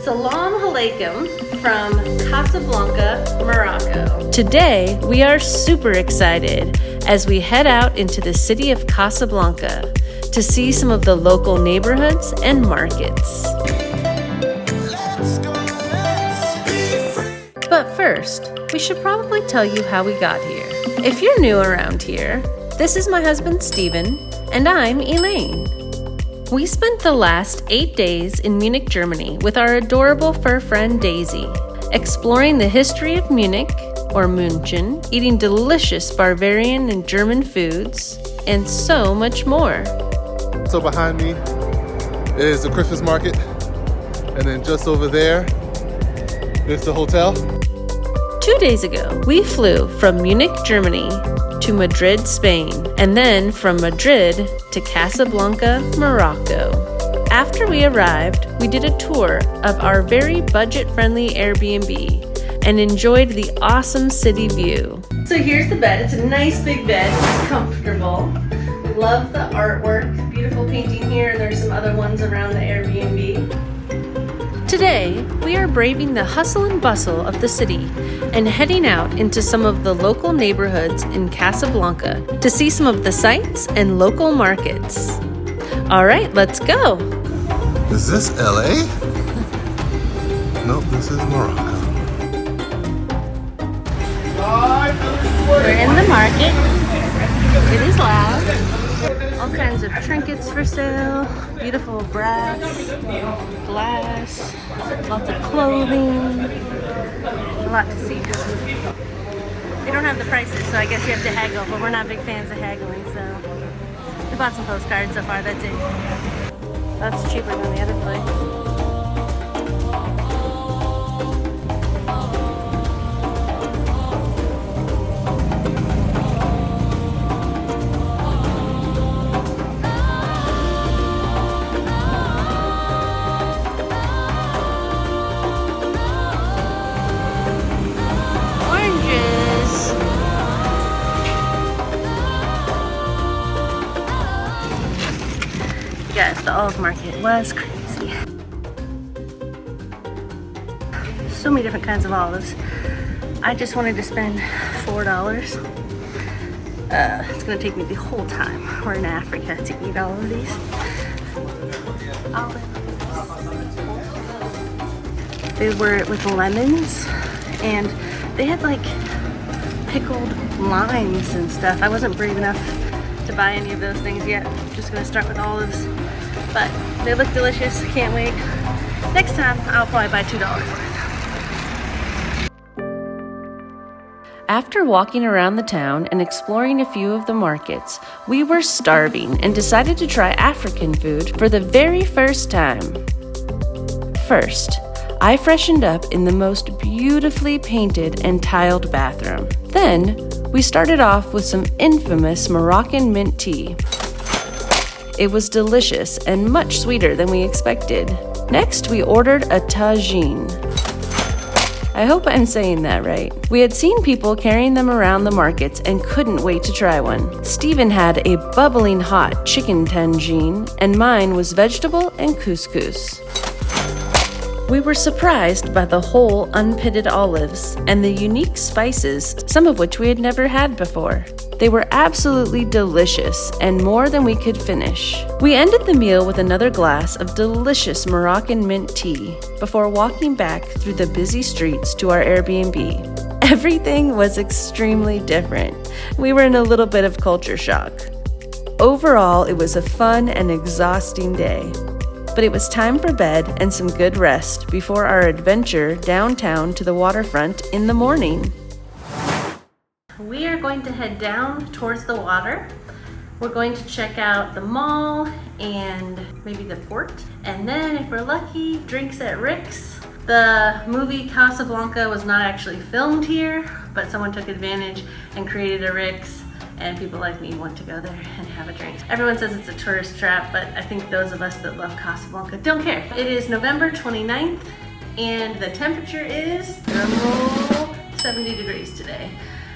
Salam alaikum from Casablanca, Morocco. Today, we are super excited as we head out into the city of Casablanca to see some of the local neighborhoods and markets. But first, we should probably tell you how we got here. If you're new around here, this is my husband Steven, and I'm Elaine. We spent the last 8 days in Munich, Germany with our adorable fur friend Daisy, exploring the history of Munich, or München, eating delicious Bavarian and German foods, and so much more. So behind me is the Christmas market, and then just over there is the hotel. 2 days ago, we flew from Munich, Germany to Madrid, Spain, and then from Madrid to Casablanca, Morocco. After we arrived, we did a tour of our very budget-friendly Airbnb and enjoyed the awesome city view. So here's the bed. It's a nice big bed. It's comfortable. We love the artwork. Beautiful painting here, and there's some other ones around the Airbnb. Today, we are braving the hustle and bustle of the city and heading out into some of the local neighborhoods in Casablanca to see some of the sights and local markets. All right, let's go. Is this LA? Nope, this is Morocco. We're in the market. It is loud. All kinds of trinkets for sale, beautiful brass, glass, lots of clothing, a lot to see. They don't have the prices, so I guess you have to haggle, but we're not big fans of haggling, so we bought some postcards so far, that's it. That's cheaper than the other place. Guys, the olive market was crazy. So many different kinds of olives. I just wanted to spend $4. It's gonna take me the whole time we're in Africa to eat all of these. Olives. They were with lemons, and they had like pickled limes and stuff. I wasn't brave enough to buy any of those things yet. I'm just gonna start with olives, but they look delicious. Can't wait. Next time I'll probably buy $2 worth. After walking around the town and exploring a few of the markets, we were starving and decided to try African food for the very first time. First, I freshened up in the most beautifully painted and tiled bathroom. Then, we started off with some infamous Moroccan mint tea. It was delicious and much sweeter than we expected. Next, we ordered a tagine. I hope I'm saying that right. We had seen people carrying them around the markets and couldn't wait to try one. Steven had a bubbling hot chicken tagine, and mine was vegetable and couscous. We were surprised by the whole unpitted olives and the unique spices, some of which we had never had before. They were absolutely delicious and more than we could finish. We ended the meal with another glass of delicious Moroccan mint tea before walking back through the busy streets to our Airbnb. Everything was extremely different. We were in a little bit of culture shock. Overall, it was a fun and exhausting day. But it was time for bed and some good rest before our adventure downtown to the waterfront in the morning. We are going to head down towards the water. We're going to check out the mall and maybe the port. And then if we're lucky, drinks at Rick's. The movie Casablanca was not actually filmed here, but someone took advantage and created a Rick's. And people like me want to go there and have a drink. Everyone says it's a tourist trap, but I think those of us that love Casablanca don't care. It is November 29th, and the temperature is 70 degrees today.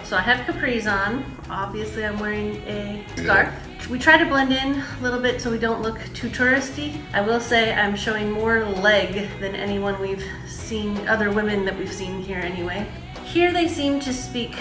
So I have capris on. Obviously I'm wearing a scarf. We try to blend in a little bit so we don't look too touristy. I will say I'm showing more leg than anyone we've seen, other women that we've seen here anyway. Here they seem to speak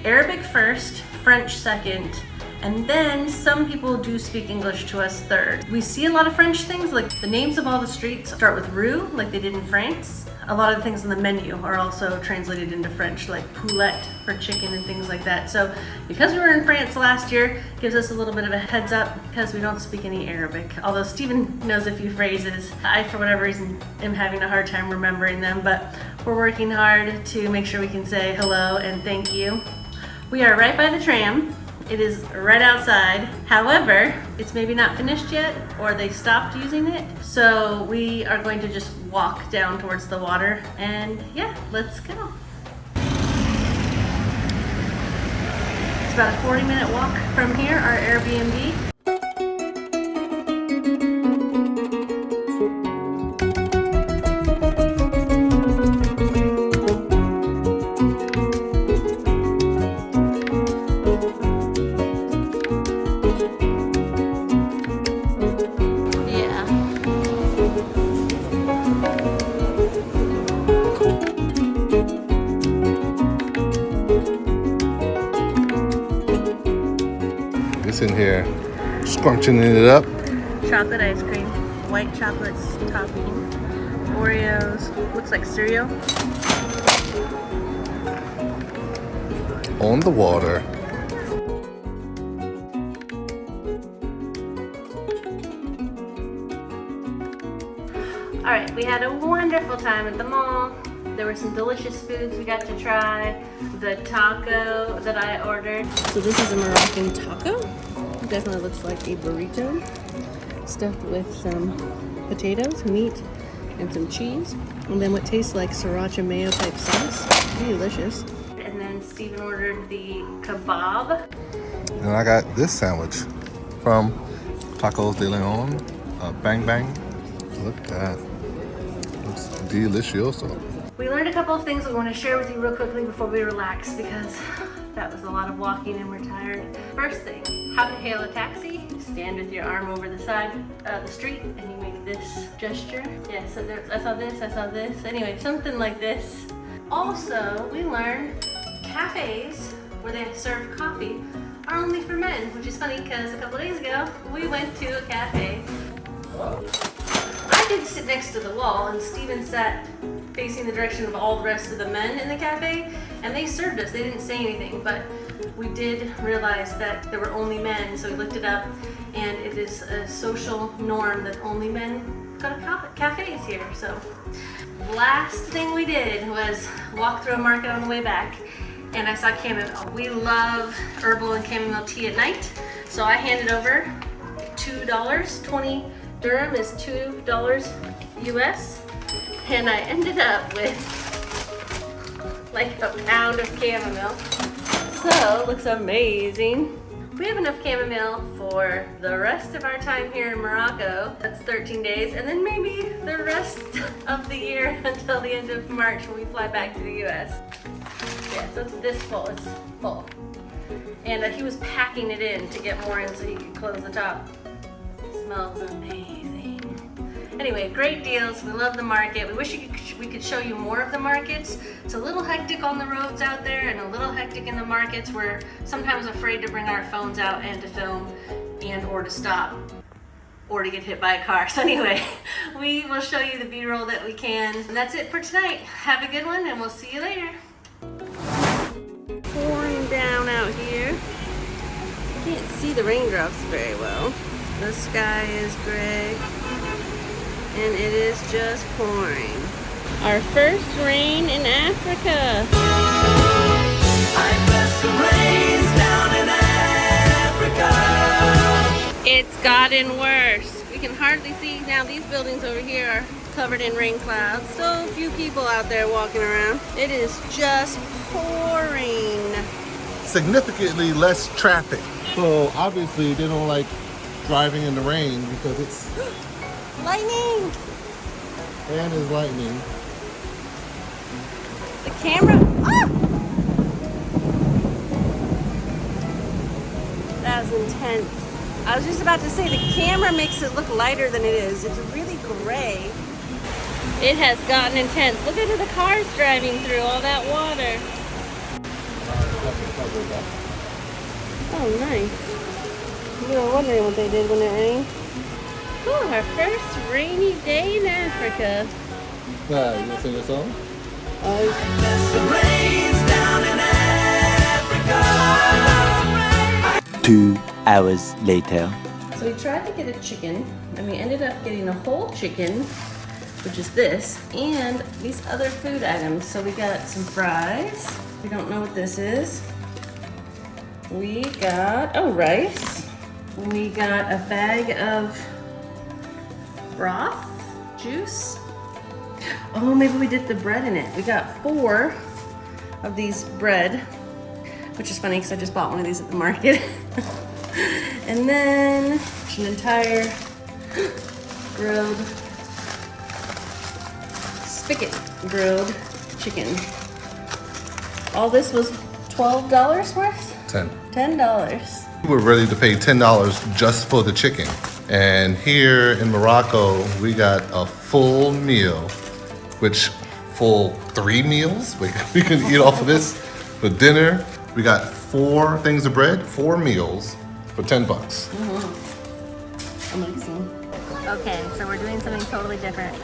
Arabic first, French second, and then some people do speak English to us third. We see a lot of French things, like the names of all the streets start with rue, like they did in France. A lot of the things on the menu are also translated into French, like poulet for chicken and things like that. So because we were in France last year, gives us a little bit of a heads up because we don't speak any Arabic. Although Steven knows a few phrases. I, for whatever reason, am having a hard time remembering them, but we're working hard to make sure we can say hello and thank you. We are right by the tram. It is right outside. However, it's maybe not finished yet, or they stopped using it. So we are going to just walk down towards the water, and yeah, let's go. It's about a 40-minute walk from here, our Airbnb. In here, scrunching it up. Chocolate ice cream, white chocolate topping, Oreos, looks like cereal. On the water. All right, we had a wonderful time at the mall. There were some delicious foods we got to try. The taco that I ordered. So this is a Moroccan taco. It definitely looks like a burrito, stuffed with some potatoes, meat, and some cheese. And then what tastes like sriracha mayo type sauce. Pretty delicious. And then Steven ordered the kebab. And I got this sandwich from Tacos de Leon. Bang Bang. Look at that. Looks delicioso. We learned a couple of things we want to share with you real quickly before we relax, because that was a lot of walking and we're tired. First thing, how to hail a taxi. You stand with your arm over the side of the street and you make this gesture. Yeah, so I saw this. Anyway, something like this. Also, we learned cafes where they serve coffee are only for men, which is funny because a couple days ago we went to a cafe. I did sit next to the wall and Steven sat facing the direction of all the rest of the men in the cafe, and they served us. They didn't say anything, but we did realize that there were only men, so we looked it up, and it is a social norm that only men go to cafes here. So last thing we did was walk through a market on the way back, and I saw chamomile. We love herbal and chamomile tea at night, so I handed over $2. 20 dirham is $2 US. And I ended up with like a pound of chamomile. So, looks amazing. We have enough chamomile for the rest of our time here in Morocco. That's 13 days, and then maybe the rest of the year until the end of March when we fly back to the US. Yeah, so it's this full, it's full. And he was packing it in to get more in so he could close the top. It smells amazing. Anyway, great deals. We love the market. We wish we could show you more of the markets. It's a little hectic on the roads out there and a little hectic in the markets. We're sometimes afraid to bring our phones out and to film and or to stop or to get hit by a car. So anyway, we will show you the B-roll that we can. And that's it for tonight. Have a good one and we'll see you later. Pouring down out here. Can't see the raindrops very well. The sky is gray. And it is just pouring. Our first rain in Africa. I bless the rains down in Africa. It's gotten worse. We can hardly see now. These buildings over here are covered in rain clouds. So few people out there walking around. It is just pouring. Significantly less traffic. So obviously they don't like driving in the rain because it's lightning! And it's lightning. The camera. Ah! That was intense. I was just about to say, the camera makes it look lighter than it is. It's really gray. It has gotten intense. Look at the cars driving through all that water. Oh, nice. We were wondering what they did when it rained. Ooh, our first rainy day in Africa. Yeah, you want to sing a song? Oh, 2 hours later. So we tried to get a chicken, and we ended up getting a whole chicken, which is this, and these other food items. So we got some fries. We don't know what this is. We got, rice. We got a bag of broth, juice. Oh, maybe we dipped the bread in it. We got 4 of these bread, which is funny because I just bought one of these at the market. And then an entire grilled chicken. All this was $12 worth? $10. We're ready to pay $10 just for the chicken. And here in Morocco, we got a full meal, which full 3 meals. We can eat off of this for dinner. We got 4 things of bread, 4 meals for $10. Amazing. okay, so we're doing something totally different.